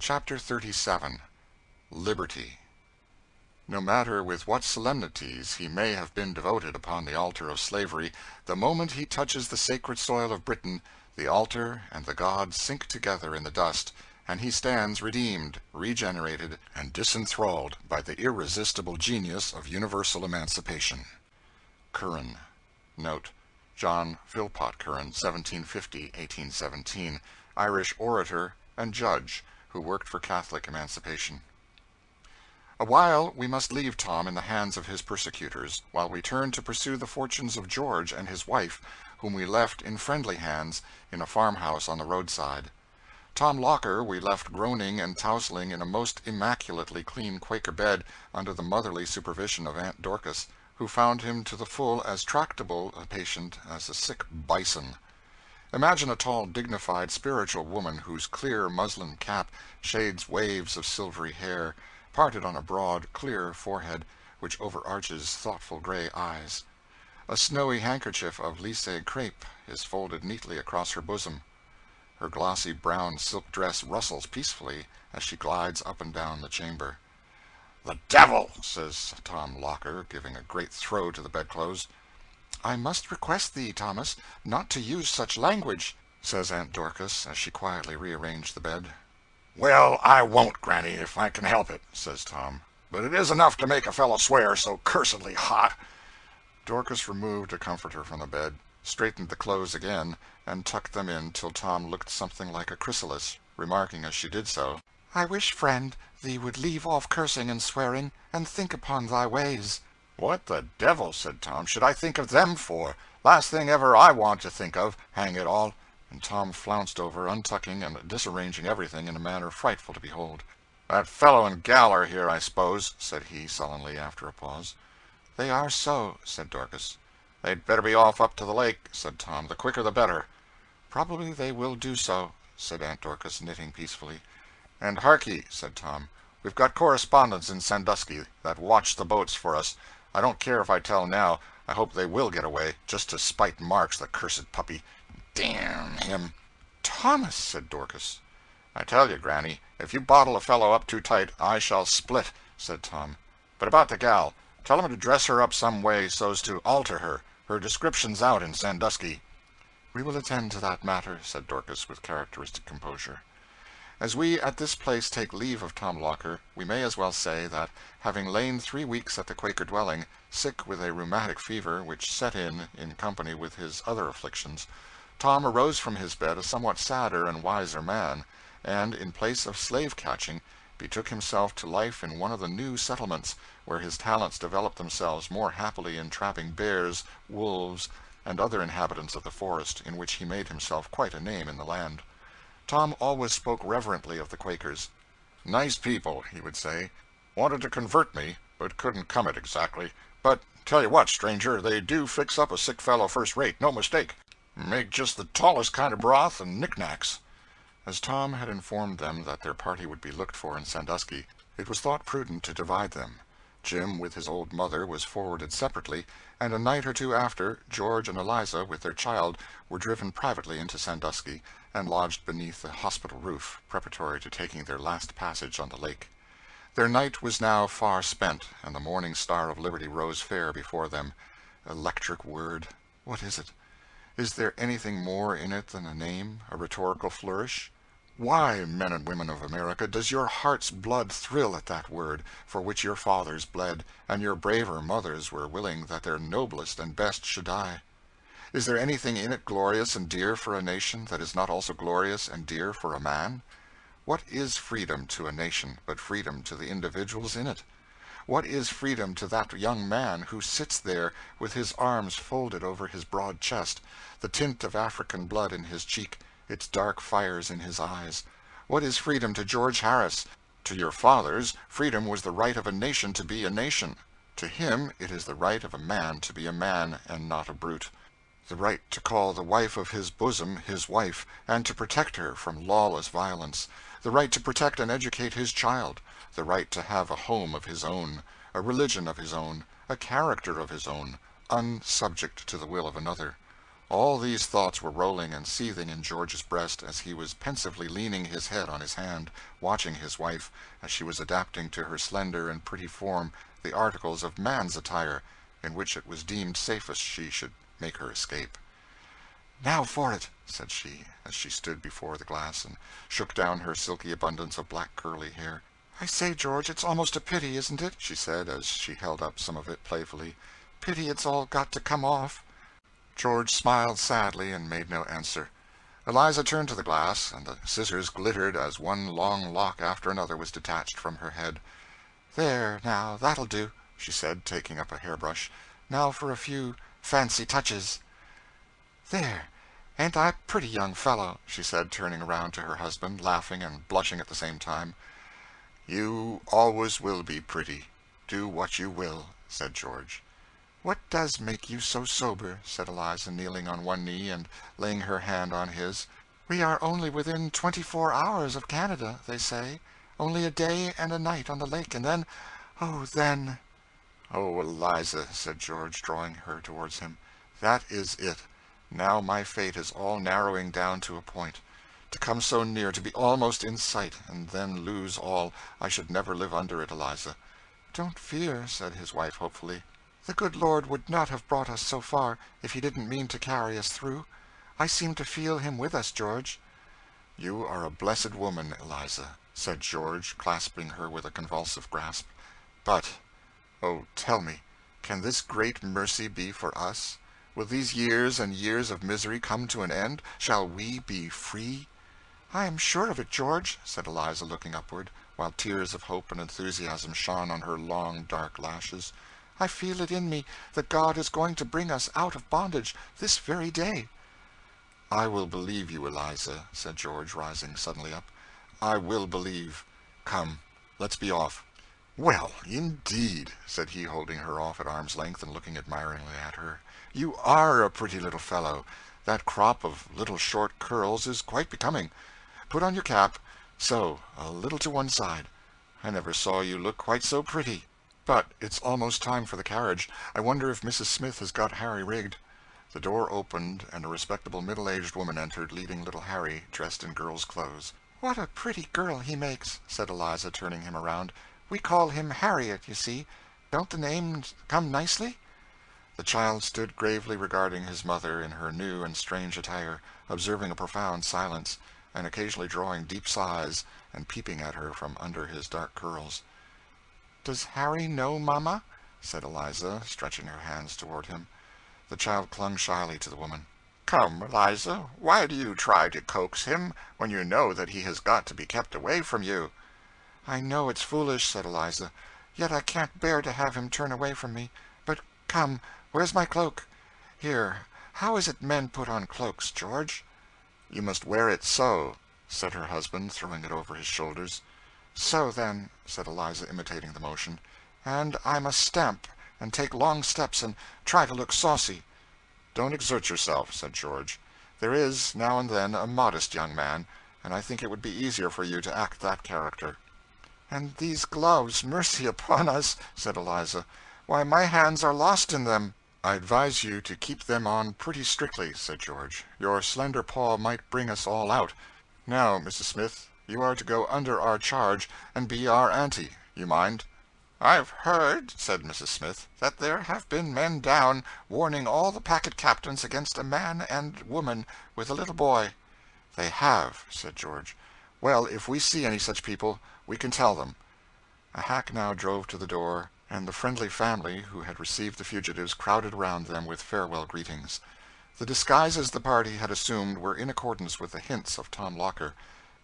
Chapter 37. Liberty. No matter with what solemnities he may have been devoted upon the altar of slavery, the moment he touches the sacred soil of Britain, the altar and the god sink together in the dust, and he stands redeemed, regenerated, and disenthralled by the irresistible genius of universal emancipation. Curran. Note: John Philpot Curran, 1750-1817, Irish orator and judge, who worked for Catholic emancipation. A while we must leave Tom in the hands of his persecutors, while we turn to pursue the fortunes of George and his wife, whom we left in friendly hands in a farmhouse on the roadside. Tom Locker we left groaning and tousling in a most immaculately clean Quaker bed under the motherly supervision of Aunt Dorcas, who found him to the full as tractable a patient as a sick bison. Imagine a tall, dignified, spiritual woman whose clear muslin cap shades waves of silvery hair, parted on a broad, clear forehead, which overarches thoughtful gray eyes. A snowy handkerchief of lissé crape is folded neatly across her bosom. Her glossy brown silk dress rustles peacefully as she glides up and down the chamber. "The devil!" says Tom Locker, giving a great throw to the bedclothes. "I must request thee, Thomas, not to use such language," says Aunt Dorcas, as she quietly rearranged the bed. "Well, I won't, Granny, if I can help it," says Tom. "But it is enough to make a fellow swear so cursedly hot." Dorcas removed a comforter from the bed, straightened the clothes again, and tucked them in till Tom looked something like a chrysalis, remarking as she did so, "I wish, friend, thee would leave off cursing and swearing, and think upon thy ways." "What the devil," said Tom, "should I think of them for? Last thing ever I want to think of, hang it all." And Tom flounced over, untucking and disarranging everything in a manner frightful to behold. "That fellow and gal are here, I suppose," said he, sullenly, after a pause. "They are so," said Dorcas. "They'd better be off up to the lake," said Tom. "The quicker the better." "Probably they will do so," said Aunt Dorcas, knitting peacefully. "And harkye," said Tom, "we've got correspondents in Sandusky that watch the boats for us. I don't care if I tell now. I hope they will get away, just to spite Marks, the cursed puppy. Damn him!" "Thomas!" said Dorcas. "I tell you, Granny, if you bottle a fellow up too tight, I shall split," said Tom. "But about the gal, tell him to dress her up some way so's to alter her. Her description's out in Sandusky." "We will attend to that matter," said Dorcas, with characteristic composure. As we at this place take leave of Tom Locker, we may as well say that, having lain 3 weeks at the Quaker dwelling, sick with a rheumatic fever which set in company with his other afflictions, Tom arose from his bed a somewhat sadder and wiser man, and, in place of slave-catching, betook himself to life in one of the new settlements, where his talents developed themselves more happily in trapping bears, wolves, and other inhabitants of the forest, in which he made himself quite a name in the land. Tom always spoke reverently of the Quakers. "Nice people," he would say. "Wanted to convert me, but couldn't come it exactly. But tell you what, stranger, they do fix up a sick fellow first rate, no mistake. Make just the tallest kind of broth and knickknacks." As Tom had informed them that their party would be looked for in Sandusky, it was thought prudent to divide them. Jim, with his old mother, was forwarded separately, and a night or two after, George and Eliza, with their child, were driven privately into Sandusky, and lodged beneath the hospital roof, preparatory to taking their last passage on the lake. Their night was now far spent, and the morning star of liberty rose fair before them. Electric word! What is it? Is there anything more in it than a name, a rhetorical flourish? Why, men and women of America, does your heart's blood thrill at that word, for which your fathers bled, and your braver mothers were willing that their noblest and best should die? Is there anything in it glorious and dear for a nation that is not also glorious and dear for a man? What is freedom to a nation but freedom to the individuals in it? What is freedom to that young man who sits there with his arms folded over his broad chest, the tint of African blood in his cheek, its dark fires in his eyes? What is freedom to George Harris? To your fathers, freedom was the right of a nation to be a nation. To him it is the right of a man to be a man and not a brute. The right to call the wife of his bosom his wife, and to protect her from lawless violence. The right to protect and educate his child. The right to have a home of his own, a religion of his own, a character of his own, unsubject to the will of another. All these thoughts were rolling and seething in George's breast as he was pensively leaning his head on his hand, watching his wife, as she was adapting to her slender and pretty form the articles of man's attire in which it was deemed safest she should make her escape. "Now for it," said she, as she stood before the glass and shook down her silky abundance of black curly hair. "I say, George, it's almost a pity, isn't it?" she said, as she held up some of it playfully. "Pity it's all got to come off." George smiled sadly and made no answer. Eliza turned to the glass, and the scissors glittered as one long lock after another was detached from her head. "There, now, that'll do," she said, taking up a hairbrush. "Now for a few fancy touches. There, ain't I a pretty young fellow?" she said, turning around to her husband, laughing and blushing at the same time. "You always will be pretty, do what you will," said George. "What does make you so sober?" said Eliza, kneeling on one knee and laying her hand on his. "We are only within 24 hours of Canada, they say. Only a day and a night on the lake, and then, oh, then—" "Oh, Eliza," said George, drawing her towards him, "that is it. Now my fate is all narrowing down to a point. To come so near, to be almost in sight, and then lose all, I should never live under it, Eliza." "Don't fear," said his wife hopefully. "The good Lord would not have brought us so far if he didn't mean to carry us through. I seem to feel him with us, George." "You are a blessed woman, Eliza," said George, clasping her with a convulsive grasp. "But, oh, tell me, can this great mercy be for us? Will these years and years of misery come to an end? Shall we be free?" "I am sure of it, George," said Eliza, looking upward, while tears of hope and enthusiasm shone on her long dark lashes. "I feel it in me that God is going to bring us out of bondage this very day." "I will believe you, Eliza," said George, rising suddenly up. "I will believe. Come, let's be off." "Well, indeed," said he, holding her off at arm's length and looking admiringly at her. "You are a pretty little fellow. That crop of little short curls is quite becoming. Put on your cap. So, a little to one side. I never saw you look quite so pretty. But it's almost time for the carriage. I wonder if Mrs. Smith has got Harry rigged." The door opened, and a respectable middle-aged woman entered, leading little Harry, dressed in girl's clothes. "What a pretty girl he makes," said Eliza, turning him around. "We call him Harriet, you see. Don't the names come nicely?" The child stood gravely regarding his mother in her new and strange attire, observing a profound silence, and occasionally drawing deep sighs and peeping at her from under his dark curls. "Does Harry know, Mamma?" said Eliza, stretching her hands toward him. The child clung shyly to the woman. "Come, Eliza, why do you try to coax him, when you know that he has got to be kept away from you?" "I know it's foolish," said Eliza, "yet I can't bear to have him turn away from me. But come, where's my cloak? Here, how is it men put on cloaks, George?" "You must wear it so," said her husband, throwing it over his shoulders. "So, then," said Eliza, imitating the motion. "And I must stamp, and take long steps, and try to look saucy." "Don't exert yourself," said George. "There is, now and then, a modest young man, and I think it would be easier for you to act that character." "And these gloves, mercy upon us!" said Eliza. "Why, my hands are lost in them." "I advise you to keep them on pretty strictly," said George. "Your slender paw might bring us all out. Now, Mrs. Smith, you are to go under our charge, and be our auntie. You mind?" "I've heard," said Mrs. Smith, "that there have been men down, warning all the packet captains against a man and woman with a little boy." "They have," said George. "Well, if we see any such people, we can tell them." A hack now drove to the door, and the friendly family who had received the fugitives crowded around them with farewell greetings. The disguises the party had assumed were in accordance with the hints of Tom Locker.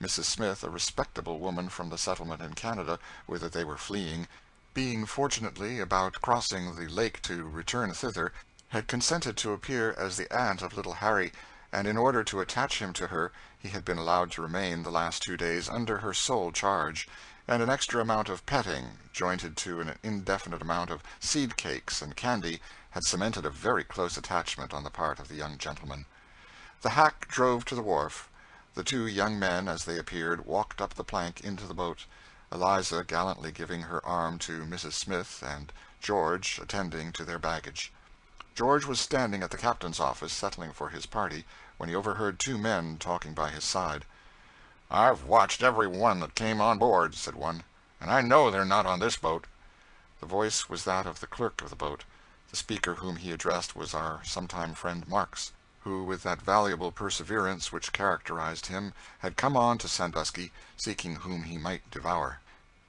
Mrs. Smith, a respectable woman from the settlement in Canada, whither they were fleeing, being fortunately about crossing the lake to return thither, had consented to appear as the aunt of little Harry, and in order to attach him to her he had been allowed to remain the last 2 days under her sole charge, and an extra amount of petting, jointed to an indefinite amount of seed cakes and candy, had cemented a very close attachment on the part of the young gentleman. The hack drove to the wharf. The 2 young men, as they appeared, walked up the plank into the boat, Eliza gallantly giving her arm to Mrs. Smith, and George attending to their baggage. George was standing at the captain's office, settling for his party, when he overheard two men talking by his side. "I've watched every one that came on board," said one, "and I know they're not on this boat." The voice was that of the clerk of the boat. The speaker whom he addressed was our sometime friend Marks, who, with that valuable perseverance which characterized him, had come on to Sandusky, seeking whom he might devour.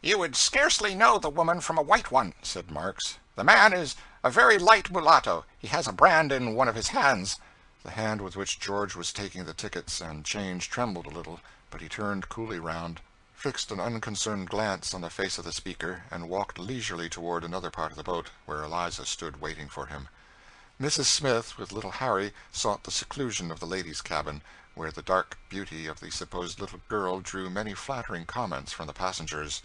"You would scarcely know the woman from a white one," said Marks. "The man is a very light mulatto. He has a brand in one of his hands." The hand with which George was taking the tickets and change trembled a little, but he turned coolly round, fixed an unconcerned glance on the face of the speaker, and walked leisurely toward another part of the boat, where Eliza stood waiting for him. Mrs. Smith, with little Harry, sought the seclusion of the ladies' cabin, where the dark beauty of the supposed little girl drew many flattering comments from the passengers.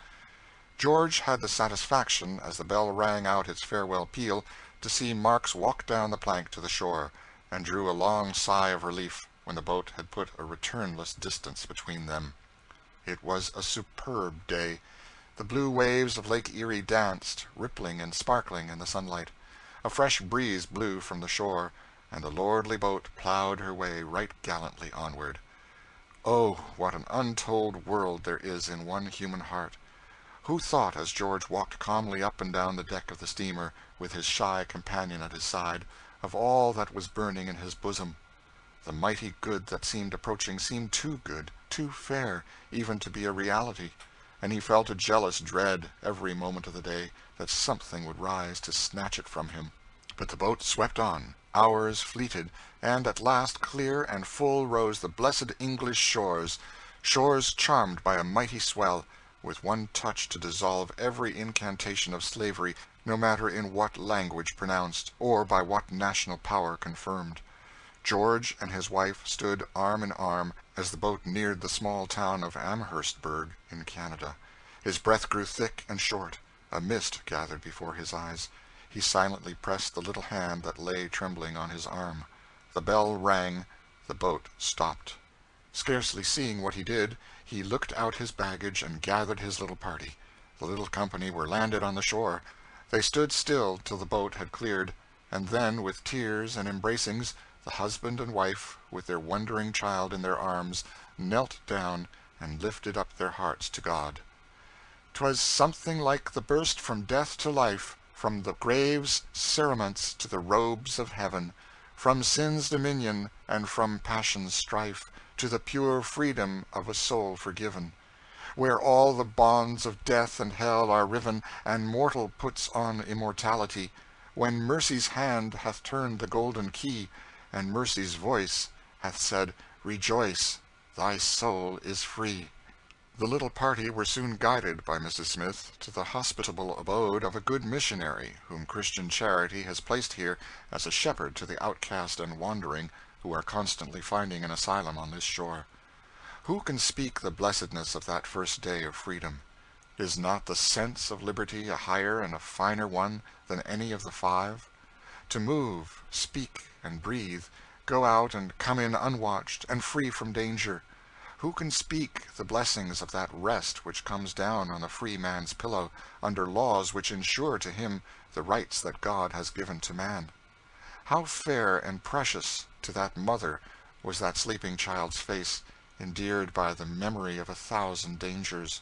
George had the satisfaction, as the bell rang out its farewell peal, to see Marks walk down the plank to the shore, and drew a long sigh of relief when the boat had put a returnless distance between them. It was a superb day. The blue waves of Lake Erie danced, rippling and sparkling in the sunlight. A fresh breeze blew from the shore, and the lordly boat plowed her way right gallantly onward. Oh, what an untold world there is in one human heart! Who thought, as George walked calmly up and down the deck of the steamer, with his shy companion at his side, of all that was burning in his bosom? The mighty good that seemed approaching seemed too good, too fair, even to be a reality, and he felt a jealous dread, every moment of the day, that something would rise to snatch it from him. But the boat swept on, hours fleeted, and at last clear and full rose the blessed English shores, shores charmed by a mighty swell, with one touch to dissolve every incantation of slavery, no matter in what language pronounced, or by what national power confirmed. George and his wife stood arm in arm as the boat neared the small town of Amherstburg in Canada. His breath grew thick and short. A mist gathered before his eyes. He silently pressed the little hand that lay trembling on his arm. The bell rang. The boat stopped. Scarcely seeing what he did, he looked out his baggage and gathered his little party. The little company were landed on the shore. They stood still till the boat had cleared, and then, with tears and embracings, the husband and wife, with their wondering child in their arms, knelt down and lifted up their hearts to God. 'Twas something like the burst from death to life, from the grave's cerements to the robes of heaven, from sin's dominion and from passion's strife, to the pure freedom of a soul forgiven, where all the bonds of death and hell are riven, and mortal puts on immortality, when mercy's hand hath turned the golden key, and mercy's voice hath said, "Rejoice, thy soul is free." The little party were soon guided by Mrs. Smith to the hospitable abode of a good missionary, whom Christian charity has placed here as a shepherd to the outcast and wandering, who are constantly finding an asylum on this shore. Who can speak the blessedness of that first day of freedom? Is not the sense of liberty a higher and a finer one than any of the five? To move, speak, and breathe, go out and come in unwatched, and free from danger. Who can speak the blessings of that rest which comes down on the free man's pillow, under laws which ensure to him the rights that God has given to man? How fair and precious to that mother was that sleeping child's face, endeared by the memory of 1,000 dangers!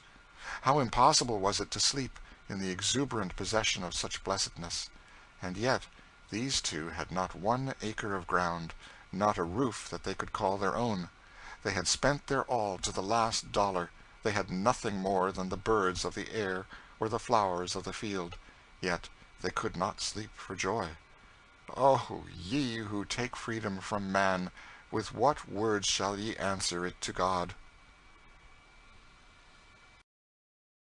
How impossible was it to sleep in the exuberant possession of such blessedness! And yet these two had not 1 acre of ground, not a roof that they could call their own. They had spent their all to the last dollar. They had nothing more than the birds of the air or the flowers of the field. Yet they could not sleep for joy. Oh, ye who take freedom from man, with what words shall ye answer it to God?